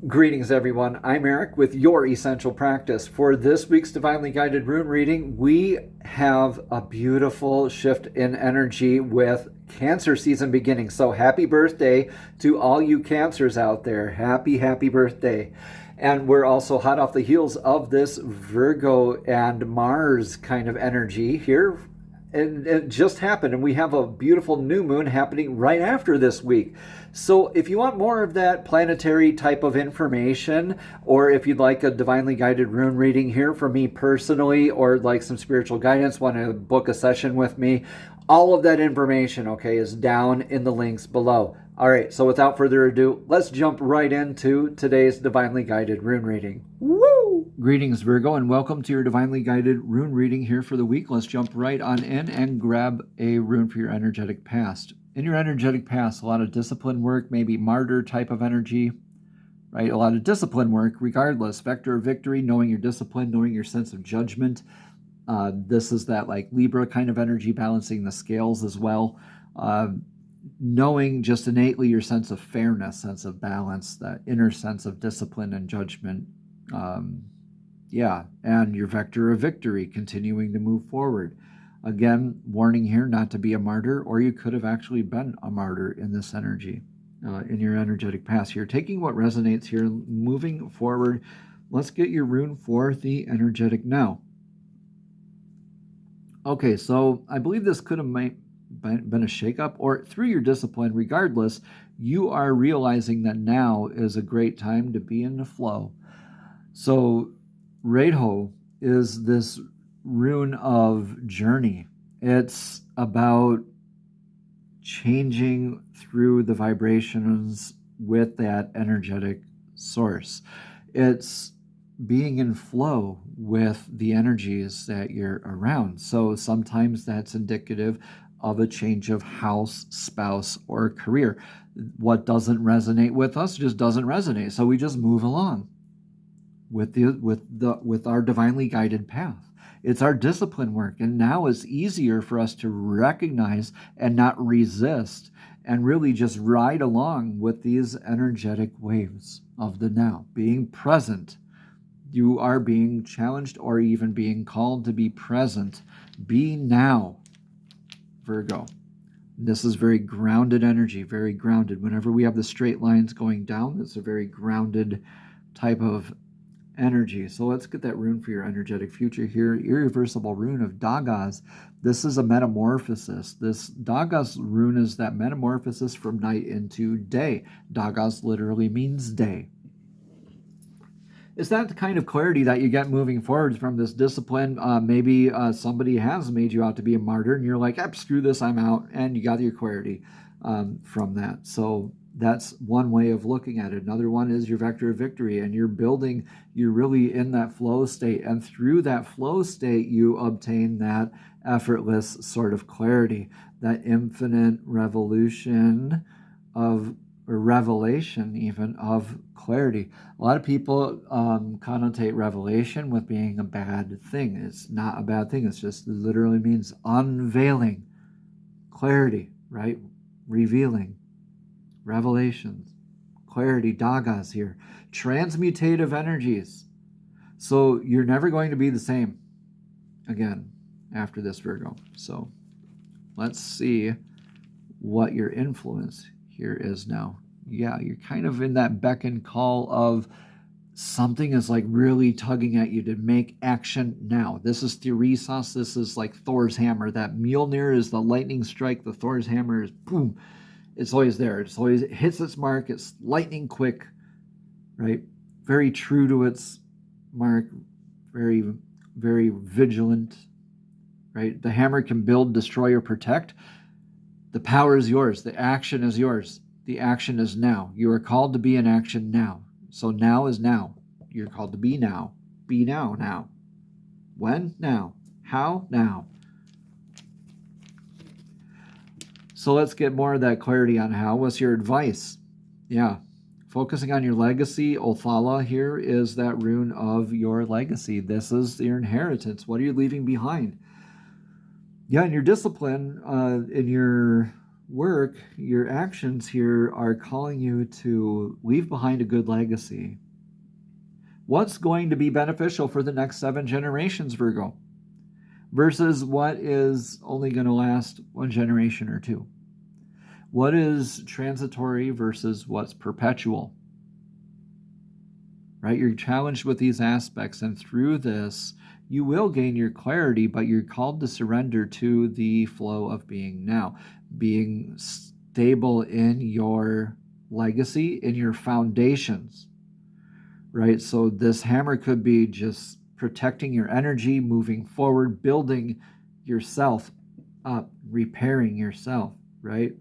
Greetings, everyone. I'm Eric with Your Essential Practice. For this week's Divinely Guided Rune reading, we have a beautiful shift in energy with Cancer season beginning. So happy birthday to all you Cancers out there. Happy birthday. And we're also hot off the heels of this Virgo and Mars kind of energy here. And it just happened, and we have a beautiful new moon happening right after this week. So if you want more of that planetary type of information, or if you'd like a divinely guided rune reading here from me personally, or like some spiritual guidance, want to book a session with me, all of that information, okay, is down in the links below. All right, so without further ado, let's jump right into today's divinely guided rune reading. Woo! Greetings, Virgo, and welcome to your divinely guided rune reading here for the week. Let's jump right on in and grab a rune for your energetic past. In your energetic past, a lot of discipline work, maybe martyr type of energy, right? A lot of discipline work, regardless. Vector of victory, knowing your discipline, knowing your sense of judgment. This is that like Libra kind of energy, balancing the scales as well. Knowing just innately your sense of fairness, sense of balance, that inner sense of discipline and judgment. And your vector of victory, continuing to move forward. Again, warning here not to be a martyr, or you could have actually been a martyr in this energy, in your energetic past here. Taking what resonates here, moving forward. Let's get your rune for the energetic now. Okay, so I believe this could have been a shakeup, or through your discipline, regardless, you are realizing that now is a great time to be in the flow. So Reho is this rune of journey. It's about changing through the vibrations with that energetic source. It's being in flow with the energies that you're around. So sometimes that's indicative of a change of house, spouse, or career. What doesn't resonate with us just doesn't resonate. So we just move along with our divinely guided path. It's our discipline work, and now it's easier for us to recognize and not resist, and really just ride along with these energetic waves of the now, being present. You are being challenged or even being called to be present. Be now, Virgo. This is very grounded energy, very grounded. Whenever we have the straight lines going down, it's a very grounded type of energy. So let's get that rune for your energetic future here. Irreversible rune of Dagas. This is a metamorphosis. This Dagas rune is that metamorphosis from night into day. Dagas literally means day. Is that the kind of clarity that you get moving forward from this discipline? Maybe somebody has made you out to be a martyr, and you're like, screw this, I'm out, and you got your clarity from that. So that's one way of looking at it. Another one is your vector of victory, and you're really in that flow state, and through that flow state, you obtain that effortless sort of clarity, that infinite revelation even of clarity. A lot of people connotate revelation with being a bad thing. It's not a bad thing. It literally means unveiling, clarity, right? Revealing, revelations, clarity, dagas here. Transmutative energies. So you're never going to be the same again after this, Virgo. So let's see what your influence here is now. Yeah, you're kind of in that beck and call of something is like really tugging at you to make action now. This is Theresos. This is like Thor's hammer. That Mjolnir is the lightning strike. The Thor's hammer is boom. It's always there. It hits its mark. It's lightning quick, right? Very true to its mark. Very, very vigilant, right? The hammer can build, destroy, or protect. The power is yours. The action is yours. The action is now. You are called to be in action now. So now is now. You're called to be now. Be now, now. When? Now. How? Now. So let's get more of that clarity on how. What's your advice? Yeah. Focusing on your legacy. Othala here is that rune of your legacy. This is your inheritance. What are you leaving behind? Yeah, in your discipline, in your work, your actions here are calling you to leave behind a good legacy. What's going to be beneficial for the next 7 generations, Virgo, versus what is only going to last 1 generation or 2? What is transitory versus what's perpetual? Right? You're challenged with these aspects, and through this, you will gain your clarity, but you're called to surrender to the flow of being now, being stable in your legacy, in your foundations, right? So this hammer could be just protecting your energy, moving forward, building yourself up, repairing yourself, right?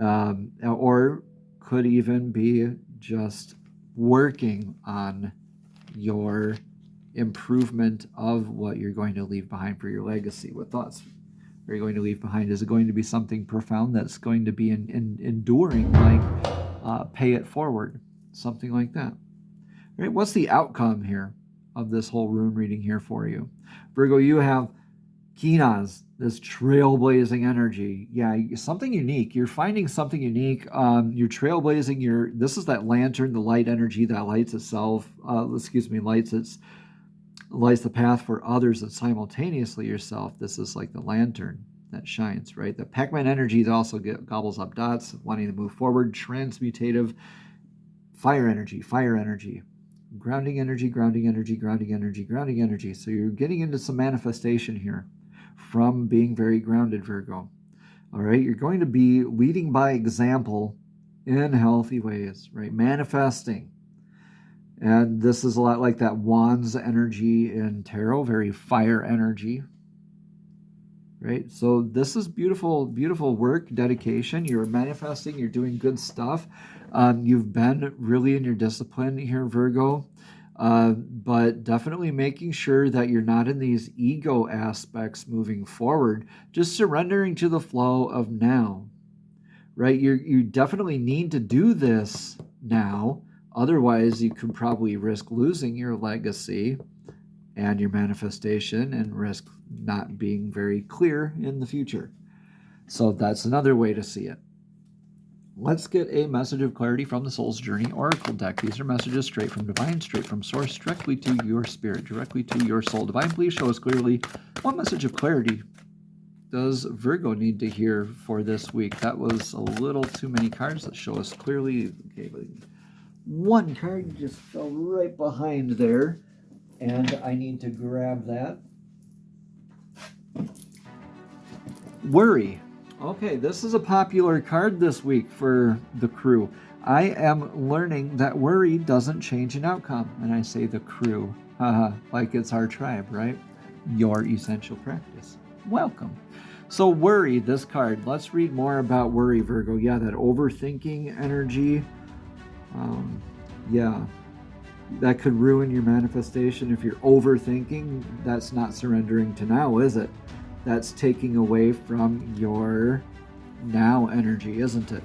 Or could even be just working on your improvement of what you're going to leave behind for your legacy. What thoughts are you going to leave behind? Is it going to be something profound that's going to be enduring, like pay it forward, something like that? Right? What's the outcome here of this whole rune reading here for you? Virgo, you have Kinas, this trailblazing energy. Yeah, something unique. You're finding something unique. You're trailblazing this is that lantern, the light energy that lights itself, lights the path for others and simultaneously yourself. This is like the lantern that shines, right? The Pac-Man energy that also gobbles up dots, wanting to move forward, transmutative fire energy, grounding energy, grounding energy, grounding energy, grounding energy. So you're getting into some manifestation here from being very grounded, Virgo. All right, you're going to be leading by example in healthy ways, right? Manifesting. And this is a lot like that wands energy in tarot, very fire energy, right? So this is beautiful, beautiful work, dedication. You're manifesting, you're doing good stuff. You've been really in your discipline here, Virgo, but definitely making sure that you're not in these ego aspects moving forward, just surrendering to the flow of now, right? You definitely need to do this now. Otherwise, you could probably risk losing your legacy and your manifestation and risk not being very clear in the future. So that's another way to see it. Let's get a message of clarity from the Soul's Journey Oracle deck. These are messages straight from Divine, straight from Source, directly to your spirit, directly to your soul. Divine, please show us clearly what message of clarity does Virgo need to hear for this week. That was a little too many cards that show us clearly. Okay, one card just fell right behind there, and I need to grab that. Worry. Okay, this is a popular card this week for the crew. I am learning that worry doesn't change an outcome. And I say the crew, like it's our tribe, right? Your essential practice. Welcome. So worry, this card. Let's read more about worry, Virgo. Yeah, that overthinking energy. Yeah, that could ruin your manifestation. If you're overthinking, that's not surrendering to now, is it? That's taking away from your now energy, isn't it?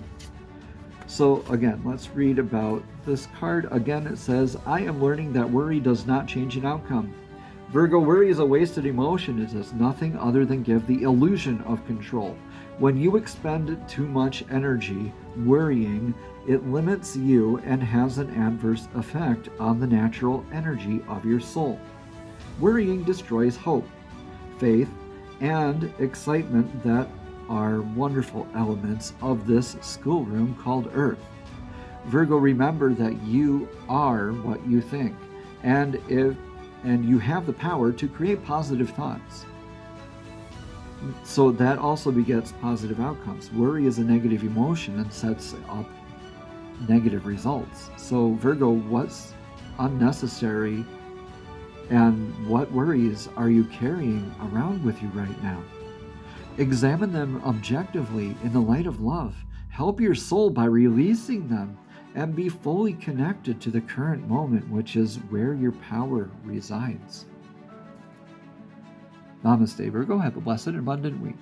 So again, let's read about this card. Again, it says, I am learning that worry does not change an outcome. Virgo, worry is a wasted emotion. It does nothing other than give the illusion of control. When you expend too much energy worrying, it limits you and has an adverse effect on the natural energy of your soul. Worrying destroys hope, faith, and excitement that are wonderful elements of this schoolroom called Earth. Virgo, remember that you are what you think, and you have the power to create positive thoughts. So that also begets positive outcomes. Worry is a negative emotion and sets up negative results. So Virgo, what's unnecessary and what worries are you carrying around with you right now? Examine them objectively in the light of love. Help your soul by releasing them and be fully connected to the current moment, which is where your power resides. Namaste, Virgo. Have a blessed and abundant week.